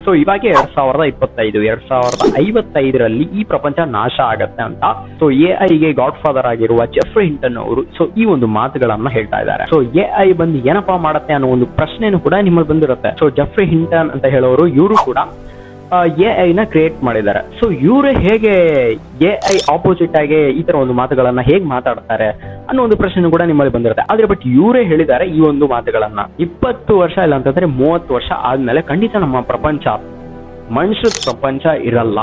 So ಇವಾಗ 2025 2055ರಲ್ಲಿ ಈ ಪ್ರಪಂಚ ನಾಶ ಆಗತ್ತೆ ಅಂತ ಸೊ ಎಐಗೆ ಗಾಡ್ ಫಾದರ್ ಆಗಿರುವ ಜೆಫ್ರಿ ಹಿಂಟನ್ ಅವರು ಸೊ ಈ ಒಂದು ಮಾತುಗಳನ್ನ ಹೇಳ್ತಾ ಇದ್ದಾರೆ. ಸೊ ಎಐ ಬಂದು ಏನಪ್ಪಾ ಮಾಡತ್ತೆ ಅನ್ನೋ ಒಂದು ಪ್ರಶ್ನೆನೂ ಕೂಡ ನಿಮ್ಮಲ್ಲಿ ಬಂದಿರುತ್ತೆ. ಸೊ ಜೆಫ್ರಿ ಹಿಂಟನ್ ಅಂತ ಹೇಳೋರು ಇವರು ಕೂಡ ಎಐ ನ ಕ್ರಿಯೇಟ್ ಮಾಡಿದ್ದಾರೆ. ಸೊ ಇವ್ರೆ ಹೇಗೆ ಎಐ ಆಪೋಸಿಟ್ ಆಗಿ ಈ ತರ ಒಂದು ಮಾತುಗಳನ್ನ ಹೇಗ್ ಮಾತಾಡ್ತಾರೆ ಅನ್ನೋ ಒಂದು ಪ್ರಶ್ನೆ ಕೂಡ ನಿಮ್ಮಲ್ಲಿ ಬಂದಿರುತ್ತೆ. ಆದ್ರೆ ಬಟ್ ಇವರೇ ಹೇಳಿದ್ದಾರೆ ಈ ಒಂದು ಮಾತುಗಳನ್ನ 20 ವರ್ಷ ಇಲ್ಲ ಅಂತಂದ್ರೆ 30 ವರ್ಷ ಆದ್ಮೇಲೆ ಖಂಡಿತ ನಮ್ಮ ಪ್ರಪಂಚ ಮನುಷ್ಯರ ಪ್ರಪಂಚ ಇರಲ್ಲ.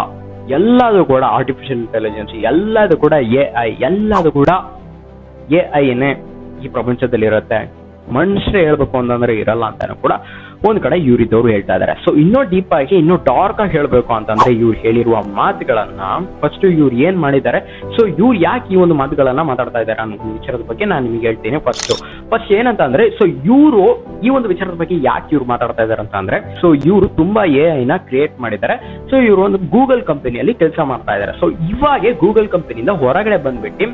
ಎಲ್ಲದೂ ಕೂಡ ಆರ್ಟಿಫಿಷಿಯಲ್ ಇಂಟೆಲಿಜೆನ್ಸ್, ಎಲ್ಲದೂ ಕೂಡ ಎಐ, ಎಲ್ಲದೂ ಕೂಡ ಎಐನೇ ಈ ಪ್ರಪಂಚದಲ್ಲಿ ಇರುತ್ತೆ. ಮನುಷ್ಯರೇ ಹೇಳ್ಬೇಕು ಅಂತಂದ್ರೆ ಇರಲ್ಲ ಅಂತಾನು ಕೂಡ ಒಂದ್ ಕಡೆ ಇವ್ರಿದ್ದವ್ರು ಹೇಳ್ತಾ ಇದಾರೆ. ಸೊ ಇನ್ನೂ ಡೀಪ್ ಆಗಿ ಇನ್ನೂ ಡಾರ್ಕ್ ಆಗಿ ಹೇಳ್ಬೇಕು ಅಂತಂದ್ರೆ ಇವ್ರು ಹೇಳಿರುವ ಮಾತುಗಳನ್ನ ಫಸ್ಟ್ ಇವ್ರು ಏನ್ ಮಾಡಿದ್ದಾರೆ, ಸೊ ಇವ್ರು ಯಾಕೆ ಈ ಒಂದು ಮಾತುಗಳನ್ನ ಮಾತಾಡ್ತಾ ಇದ್ದಾರೆ ಅನ್ನೋ ವಿಚಾರದ ಬಗ್ಗೆ ನಾನು ನಿಮ್ಗೆ ಹೇಳ್ತೀನಿ. ಫಸ್ಟ್ ಏನಂತ ಅಂದ್ರೆ, ಸೊ ಇವರು ಈ ಒಂದು ವಿಚಾರದ ಬಗ್ಗೆ ಯಾಕೆ ಇವ್ರು ಮಾತಾಡ್ತಾ ಇದಾರೆ ಅಂತ ಅಂದ್ರೆ, ಸೊ ಇವರು ತುಂಬಾ ಎಐ ನ ಕ್ರಿಯೇಟ್ ಮಾಡಿದ್ದಾರೆ. ಸೊ ಇವರು ಒಂದು ಗೂಗಲ್ ಕಂಪನಿಯಲ್ಲಿ ಕೆಲಸ ಮಾಡ್ತಾ ಇದ್ದಾರೆ. ಸೊ ಇವಾಗೆ ಗೂಗಲ್ ಕಂಪನಿಯಿಂದ ಹೊರಗಡೆ ಬಂದ್ಬಿಟ್ಟು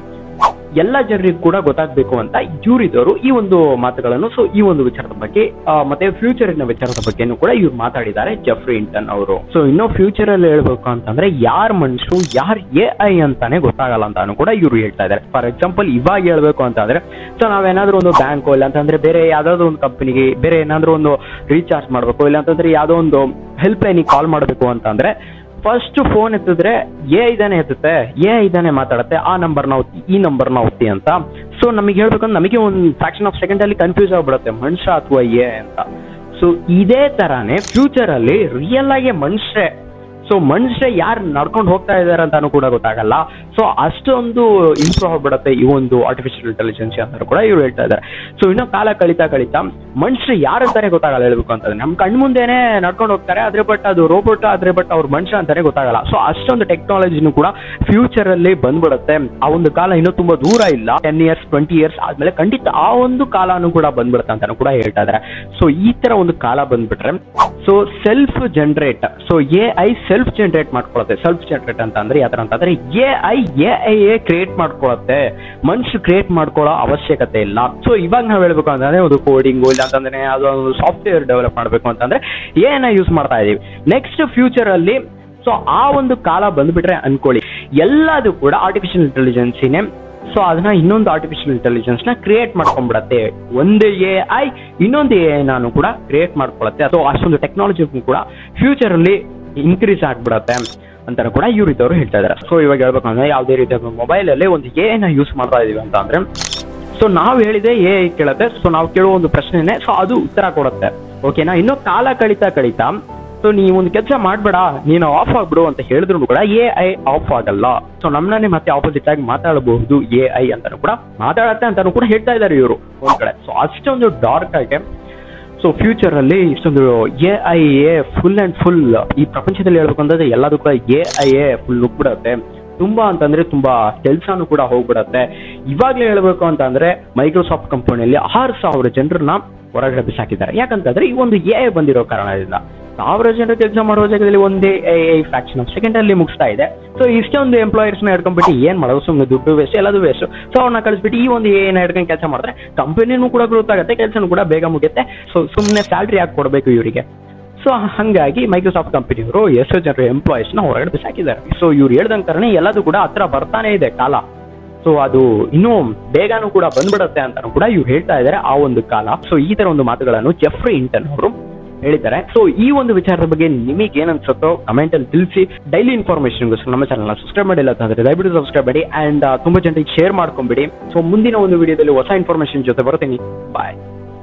ಎಲ್ಲ ಜನರಿಗೂ ಕೂಡ ಗೊತ್ತಾಗ್ಬೇಕು ಅಂತ ಇವ್ರಿದ್ದವರು ಈ ಒಂದು ಮಾತುಗಳನ್ನು ಸೊ ಈ ಒಂದು ವಿಚಾರದ ಬಗ್ಗೆ ಮತ್ತೆ ಫ್ಯೂಚರಿನ ವಿಚಾರದ ಬಗ್ಗೆನೂ ಕೂಡ ಇವ್ರು ಮಾತಾಡಿದ್ದಾರೆ ಜೆಫ್ರಿ ಹಿಂಟನ್ ಅವರು. ಸೊ ಇನ್ನೂ ಫ್ಯೂಚರ್ ಅಲ್ಲಿ ಹೇಳ್ಬೇಕು ಅಂತಂದ್ರೆ ಯಾರ್ ಮನುಷ್ಯರು ಯಾರ್ ಎಐ ಅಂತಾನೆ ಗೊತ್ತಾಗಲ್ಲ ಅಂತಾನು ಕೂಡ ಇವ್ರು ಹೇಳ್ತಾ ಇದ್ದಾರೆ. ಫಾರ್ ಎಕ್ಸಾಂಪಲ್ ಇವಾಗ ಹೇಳ್ಬೇಕು ಅಂತಂದ್ರೆ, ಸೊ ನಾವೇನಾದ್ರೂ ಒಂದು ಬ್ಯಾಂಕ್ ಇಲ್ಲ ಅಂತಂದ್ರೆ ಬೇರೆ ಯಾವ್ದಾದ್ರು ಒಂದು ಕಂಪನಿಗೆ ಬೇರೆ ಏನಾದ್ರೂ ಒಂದು ರೀಚಾರ್ಜ್ ಮಾಡ್ಬೇಕು, ಇಲ್ಲ ಅಂತಂದ್ರೆ ಯಾವ್ದೋ ಒಂದು ಹೆಲ್ಪ್ ಲೈನಿಗೆ ಕಾಲ್ ಮಾಡ್ಬೇಕು ಅಂತಂದ್ರೆ ಫಸ್ಟ್ ಫೋನ್ ಎತ್ತಿದ್ರೆ ಇದಾನೆ ಎತ್ತುತ್ತೆ, ಇದಾನೆ ಮಾತಾಡುತ್ತೆ, ಆ ನಂಬರ್ ನ ಒತ್ತಿ ಈ ನಂಬರ್ ನ ಒತ್ತಿ ಅಂತ. ಸೊ ನಮಗೆ ಹೇಳ್ಬೇಕಂದ್ರೆ ನಮಗೆ ಒಂದು ಫ್ರಾಕ್ಷನ್ ಆಫ್ ಸೆಕೆಂಡ್ ಅಲ್ಲಿ ಕನ್ಫ್ಯೂಸ್ ಆಗ್ಬಿಡುತ್ತೆ ಮನುಷ್ಯ ಅಥವಾ ಅಂತ. ಸೊ ಇದೇ ತರಾನೇ ಫ್ಯೂಚರ್ ಅಲ್ಲಿ ರಿಯಲ್ ಆಗಿ ಮನುಷ್ಯ ಯಾರು ನಡ್ಕೊಂಡು ಹೋಗ್ತಾ ಇದಾರೆ ಅಂತಾನು ಕೂಡ ಗೊತ್ತಾಗಲ್ಲ. ಸೊ ಅಷ್ಟೊಂದು ಇಂಪ್ರೂವ್ ಆಗ್ಬಿಡುತ್ತೆ ಈ ಒಂದು ಆರ್ಟಿಫಿಷಿಯಲ್ ಇಂಟೆಲಿಜೆನ್ಸ್ ಅಂತ ಕೂಡ ಇವ್ರು ಹೇಳ್ತಾ ಇದ್ದಾರೆ. ಸೊ ಇನ್ನೂ ಕಾಲ ಕಳೀತಾ ಮನುಷ್ಯ ಯಾರಂತಾನೆ ಗೊತ್ತಾಗಲ್ಲ. ಹೇಳ್ಬೇಕು ಅಂತಂದ್ರೆ ನಮ್ ಕಣ್ ಮುಂದೆನೆ ನಡ್ಕೊಂಡು ಹೋಗ್ತಾರೆ, ಆದ್ರೆ ಬಟ್ ಅದು ರೋಬೋಟ್, ಆದ್ರೆ ಬಟ್ ಅವ್ರ ಮನುಷ್ಯ ಅಂತಾನೆ ಗೊತ್ತಾಗಲ್ಲ. ಸೊ ಅಷ್ಟೊಂದು ಟೆಕ್ನಾಲಜಿನೂ ಕೂಡ ಫ್ಯೂಚರ್ ಅಲ್ಲಿ ಬಂದ್ಬಿಡುತ್ತೆ. ಆ ಒಂದು ಕಾಲ ಇನ್ನೂ ತುಂಬಾ ದೂರ ಇಲ್ಲ, 10 years 20 years ಆದ್ಮೇಲೆ ಖಂಡಿತ ಆ ಒಂದು ಕಾಲನೂ ಕೂಡ ಬಂದ್ಬಿಡುತ್ತೆ ಅಂತಾನು ಕೂಡ ಹೇಳ್ತಾ ಇದಾರೆ. ಸೊ ಈ ತರ ಒಂದು ಕಾಲ ಬಂದ್ಬಿಟ್ರೆ so self generate, so AI self generate ಮಾಡ್ಕೊಳುತ್ತೆ. ಸೆಲ್ಫ್ ಜನರೇಟ್ ಅಂತ ಅಂದ್ರೆ ಯಾವ್ತರ ಅಂತಂದ್ರೆ ಎಐ ಕ್ರಿಯೇಟ್ ಮಾಡ್ಕೊಳುತ್ತೆ, ಮನುಷ್ಯ ಕ್ರಿಯೇಟ್ ಮಾಡ್ಕೊಳ್ಳೋ ಅವಶ್ಯಕತೆ ಇಲ್ಲ. ಸೊ ಇವಾಗ ನಾವ್ ಹೇಳ್ಬೇಕು ಅಂತಂದ್ರೆ ಒಂದು ಕೋಡಿಂಗ್ ಇಲ್ಲ ಅಂತಂದ್ರೆ ಅದೊಂದು ಸಾಫ್ಟ್ವೇರ್ ಡೆವಲಪ್ ಮಾಡ್ಬೇಕು ಅಂತಂದ್ರೆ ಎಐ ಯೂಸ್ ಮಾಡ್ತಾ ಇದೀವಿ. ನೆಕ್ಸ್ಟ್ ಫ್ಯೂಚರ್ ಅಲ್ಲಿ ಸೊ ಆ ಒಂದು ಕಾಲ ಬಂದ್ಬಿಟ್ರೆ ಅನ್ಕೊಳ್ಳಿ ಎಲ್ಲದೂ ಕೂಡ ಆರ್ಟಿಫಿಷಿಯಲ್ ಇಂಟೆಲಿಜೆನ್ಸಿನೇ. ಸೊ ಅದನ್ನ ಇನ್ನೊಂದು ಆರ್ಟಿಫಿಷಿಯಲ್ ಇಂಟೆಲಿಜೆನ್ಸ್ ನ ಕ್ರಿಯೇಟ್ ಮಾಡ್ಕೊಂಡ್ಬಿಡತ್ತೆ. ಒಂದು ಎಐ ಇನ್ನೊಂದು ಎಐ ನಾನು ಕೂಡ ಕ್ರಿಯೇಟ್ ಮಾಡ್ಕೊಳತ್ತೆ. ಸೊ ಅಷ್ಟೊಂದು ಟೆಕ್ನಾಲಜಿ ಕೂಡ ಫ್ಯೂಚರ್ ಅಲ್ಲಿ ಇನ್ಕ್ರೀಸ್ ಆಗ್ಬಿಡತ್ತೆ ಅಂತಾನು ಕೂಡ ಇವ್ರಿದ್ದವರು ಹೇಳ್ತಾ ಇದಾರೆ. ಸೊ ಇವಾಗ ಹೇಳ್ಬೇಕಂದ್ರೆ ಯಾವ್ದೇ ರೀತಿಯ ಮೊಬೈಲ್ ಅಲ್ಲಿ ಒಂದು ಎಐ ನ ಯೂಸ್ ಮಾಡ್ತಾ ಇದೀವಿ ಅಂತ ಅಂದ್ರೆ, ಸೊ ನಾವು ಹೇಳಿದೆ ಎಐ ಕೇಳುತ್ತೆ. ಸೊ ನಾವು ಕೇಳುವ ಒಂದು ಪ್ರಶ್ನೆನೆ ಸೊ ಅದು ಉತ್ತರ ಕೊಡುತ್ತೆ. ಓಕೆನಾ? ಇನ್ನೂ ಕಾಲ ಕಳೀತಾ ಸೊ ನೀವು ಒಂದು ಕೆಲಸ ಮಾಡ್ಬೇಡ, ನೀನು ಆಫ್ ಆಗ್ಬಿಡು ಅಂತ ಹೇಳಿದ್ರು ಕೂಡ ಎಐ ಆಫ್ ಆಗಲ್ಲ. ಸೊ ನಮ್ಮನ್ನೇ ಮತ್ತೆ ಆಪೋಸಿಟ್ ಆಗಿ ಮಾತಾಡಬಹುದು ಎಐ ಅಂತಾನು ಕೂಡ ಮಾತಾಡತ್ತೆ ಅಂತಾನು ಕೂಡ ಹೇಳ್ತಾ ಇದ್ದಾರೆ ಇವರು ಒಂದ್ ಕಡೆ. ಸೊ ಅಷ್ಟೊಂದು ಡಾರ್ಕ್ ಆಗಿ ಸೊ ಫ್ಯೂಚರ್ ಅಲ್ಲಿ ಇಷ್ಟೊಂದು ಎಐ ಫುಲ್ ಅಂಡ್ ಫುಲ್ ಈ ಪ್ರಪಂಚದಲ್ಲಿ ಹೇಳ್ಬೇಕು ಅಂತಂದ್ರೆ ಎಲ್ಲದೂ ಕೂಡ ಎಐ ಫುಲ್ ನುಗ್ಬಿಡತ್ತೆ. ತುಂಬಾ ಅಂತಂದ್ರೆ ತುಂಬಾ ಕೆಲ್ಸಾನು ಕೂಡ ಹೋಗ್ಬಿಡತ್ತೆ. ಇವಾಗ್ಲೇ ಹೇಳ್ಬೇಕು ಅಂತಂದ್ರೆ ಮೈಕ್ರೋಸಾಫ್ಟ್ ಕಂಪನಿಯಲ್ಲಿ 6,000 ಜನರನ್ನ ಹೊರಗಡೆ ಬಿಸಾಕಿದ್ದಾರೆ. ಯಾಕಂತಂದ್ರೆ ಈ ಒಂದು ಎಐ ಬಂದಿರೋ ಕಾರಣದಿಂದ 1000 ಜನರು ಕೆಲಸ ಮಾಡುವ ಜಾಗದಲ್ಲಿ ಒಂದೇ ಎಐ ಫ್ರಾಕ್ಷನ್ ಆಫ್ ಸೆಕೆಂಡ್ ಅಲ್ಲಿ ಮುಗಿಸ್ತಾ ಇದೆ. ಸೊ ಇಷ್ಟೊಂದು ಎಂಪ್ಲಾಯರ್ಸ್ ನ ಹಿಡ್ಕೊಂಡ್ಬಿಟ್ಟು ಏನ್ ಮಾಡೋದು, ಸುಮ್ಮನೆ ದುಡ್ಡು ವೇಸ್ಟ್, ಎಲ್ಲದು ವೇಸ್ಟ್. ಸೊ ಅವ್ರನ್ನ ಕಳಿಸ್ಬಿಟ್ಟು ಈ ಒಂದು ಎಐ ನ ಹಿಡ್ಕೊಂಡು ಕೆಲಸ ಮಾಡಿದ್ರೆ ಕಂಪನಿನೂ ಕೂಡ ಗ್ರೋತ್ ಆಗುತ್ತೆ, ಕೆಲಸನೂ ಕೂಡ ಬೇಗ ಮುಗಿಯುತ್ತೆ. ಸೊ ಸುಮ್ಮನೆ ಸ್ಯಾಲ್ರಿ ಯಾಕೆ ಕೊಡಬೇಕು ಇವರಿಗೆ? ಸೊ ಹಂಗಾಗಿ ಮೈಕ್ರೋಸಾಫ್ಟ್ ಕಂಪನಿಯವರು ಎಷ್ಟೋ ಜನರು ಎಂಪ್ಲಾಯೀಸ್ ನ ಹೊರಗಡೆ ಬಿಸಾಕಿದ್ದಾರೆ. ಸೊ ಇವ್ರು ಹೇಳ್ದಂಗೆ ಕಾರಣ ಎಲ್ಲದೂ ಕೂಡ ಹತ್ರ ಬರ್ತಾನೆ ಇದೆ ಕಾಲ. ಸೊ ಅದು ಇನ್ನೂ ಬೇಗನೂ ಕೂಡ ಬಂದ್ಬಿಡತ್ತೆ ಅಂತಾನು ಕೂಡ ಇವ್ರು ಹೇಳ್ತಾ ಇದ್ದಾರೆ ಆ ಒಂದು ಕಾಲ. ಸೊ ಈ ತರ ಒಂದು ಮಾತುಗಳನ್ನು ಜೆಫ್ರಿ ಹಿಂಟನ್ ಅವರು ಹೇಳಿದ್ದಾರೆ. ಸೊ ಈ ಒಂದು ವಿಚಾರದ ಬಗ್ಗೆ ನಿಮಗೆ ಏನ್ ಅನ್ಸುತ್ತೋ ಕಮೆಂಟ್ ಅಲ್ಲಿ ತಿಳಿಸಿ. ಡೈಲಿ ಇನ್ಫಾರ್ಮೇಶನ್ ನಮ್ಮ ಚಾನಲ್ ಸಬ್ಸ್ಕ್ರೈಬ್ ಮಾಡಿಲ್ಲ ಅಂತಂದ್ರೆ ದಯವಿಟ್ಟು ಸಬ್ಸ್ಕ್ರೈಬ್ ಮಾಡಿ ಅಂಡ್ ತುಂಬಾ ಜನರಿಗೆ ಶೇರ್ ಮಾಡ್ಕೊಂಡ್ಬಿಡಿ. ಸೊ ಮುಂದಿನ ಒಂದು ವಿಡಿಯೋದಲ್ಲಿ ಹೊಸ ಇನ್ಫಾರ್ಮೇಶನ್ ಜೊತೆ ಬರ್ತೀನಿ. ಬಾಯ್.